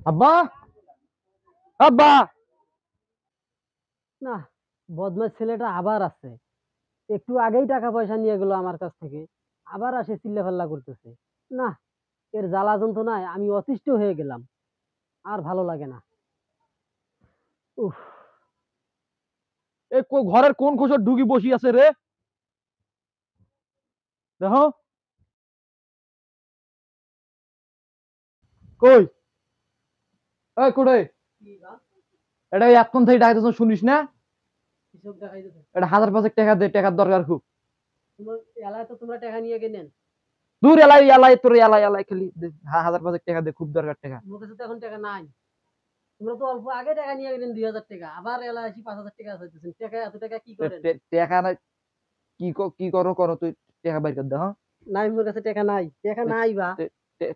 আব্বা, আব্বা। না, বদমাস ছেলেটা আবার আসছে। একটু আগেই টাকা পয়সা নিয়ে গেল আমার কাছ থেকে, আবার আসে চিল্লাফাল্লা করতেছে। না, এর জ্বালা যন্ত্রণায় আমি অতিষ্ঠ হয়ে গেলাম। আর ভালো লাগে না। উফ। ঘরের কোন খোসর ঢুকি বসি আছে রে? দেখো কই, এই কোটে, এটা এতক্ষণ থেকে ডাকতেছ শুনিস না? কৃষক দেখাইতেছে। এটা 1000 টাকা দে, টাকার দরকার খুব। তোমার এলাকায় তো তোমরা টাকা নিয়ে গেলেন। দূর এলাই এলাই তোর এলাই এলাই খালি 1000 টাকা দে, খুব দরকার টাকা। তোমার কাছে তো এখন টাকা নাই। তোমরা তো অল্প আগে টাকা নিয়ে গেলেন 2,000 টাকা, আবার এলাকায় 5,000 টাকা চাইতেছেন। টাকা এত টাকা কি করেন? টাকা না, কি করো করো তুই, টাকা বাইর কর দে। হ্যাঁ, নাই, মোর কাছে টাকা নাই, টাকা তুই নাই বা।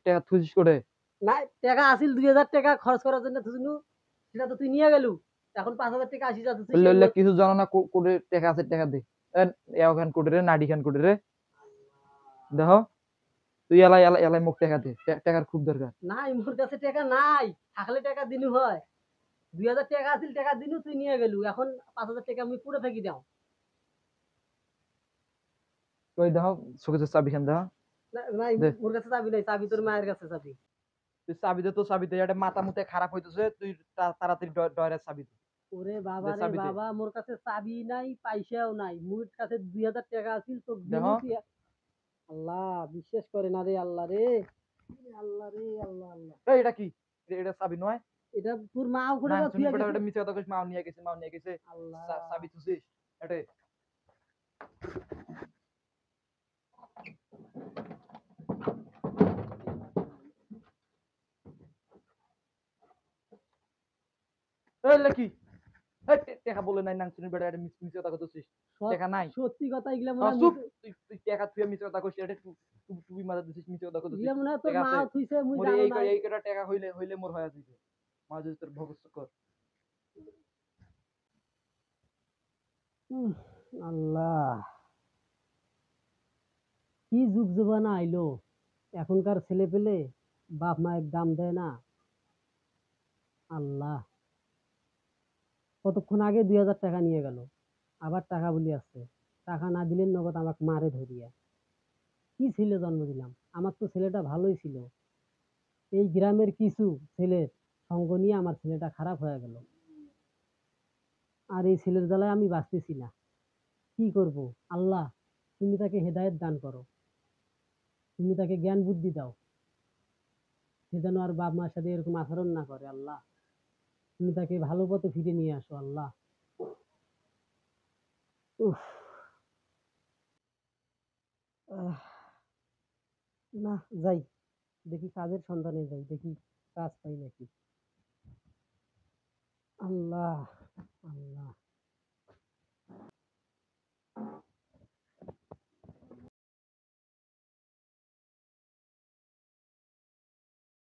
টাকা থুইছিস করে? নাই, টাকা আসিল 2,000 টাকা খরচ করার জন্য তুই, সেটা তো তুই নিয়ে গেলু। এখন 5,000 টাকা আসি যাচ্ছে বললে বললে সেগুলো। কিছু জানো না, কোটে টাকা আছে, টাকা দে। এখান কোটে রে, নাডি খান কোটে রে, দেখো তুই এলাই এলাই এলাই মুখ টাকা দে, টাকার খুব দরকার। নাই, মোর কাছে টাকা নাই। থাকলে টাকা দিনু হয়। 2,000 টাকা আসিল, টাকা দিনু তুই নিয়ে গেলু। এখন 5,000 টাকা আমি পুরো থাকি দাও। ওই দেখো শোকেসের চাবি খান, দেখো নাই, দে। মোর কাছে চাবি নাই। চাবি তোর মায়ের কাছে চাবি। তুই চাবি দে, তো চাবি দে, এটা মাথা মুতে খারাপ হইতেছে, তুই তাড়াতাড়ি ডয়ের চাবি দে। ওরে বাবা দে রে চাবি দে, বাবা, মোর কাছে চাবি নাই, পয়সাও নাই। মোর কাছে 2,000 টাকা আসিল তো দিনু দেখো। তুই। আল্লাহ, বিশ্বাস করে না রে আল্লাহ রে। আল্লাহ রে আল্লাহ আল্লাহ। এই এটা কি? এটা চাবি নয়। এটা তোর মাও করে না বা তুমি থুয়া বেটা গেছে। বেটা মিছে কথা কইছ, মাও নিয়ে গেছে, মাও নিয়ে গেছে। আল্লাহ। চাবি থুছিস এটা? এই লেকি, এই টাকা বলে নাই না, তুমি বেটা এটা মিছে কথা কইছিস, টাকা নাই। সত্যি কথা, এগুলা মনে হয় চুপ, তুই তুই টাকা তুই মিছে কথা কইছিস, এটা তুই মাথা দিছিস, মিছে কথা কইছিস। এগুলা মনে হয় তোর টাকা আছে মাও থুইছে, মুই মোর, জানো এই নাই। এই কটা টাকা হইলে হইলে মোর হয়ে যাইছে। মা যদি তোর ভবিষ্যৎ কর। উম, আল্লাহ, কি যুগ জমানা আইলো। এখনকার ছেলে পেলে বাপ মায়ের দাম দেয় না। আল্লাহ, কতক্ষণ আগে 2,000 টাকা নিয়ে গেল, আবার টাকা বলি আসছে। টাকা না দিলেন নগদ আমাকে মারে ধরিয়া। কি ছেলে জন্ম দিলাম। আমার তো ছেলেটা ভালোই ছিল। এই গ্রামের কিছু ছেলের সঙ্গ নিয়ে আমার ছেলেটা খারাপ হয়ে গেল। আর এই ছেলের জ্বালায় আমি বাঁচতেছি না। কি করব? আল্লাহ, তুমি তাকে হেদায়েত দান করো। তুমি তাকে জ্ঞান বুদ্ধি দাও। সে যেন আর বাপ মার সাথে এরকম আচরণ না করে। আল্লাহ, তুমি তাকে ভালো পথে ফিরে নিয়ে আসো। আল্লাহ। উফ। আহ, না, যাই, দেখি কাজের সন্ধানে যাই, দেখি কাজ পাই নাকি। আল্লাহ। আল্লাহ।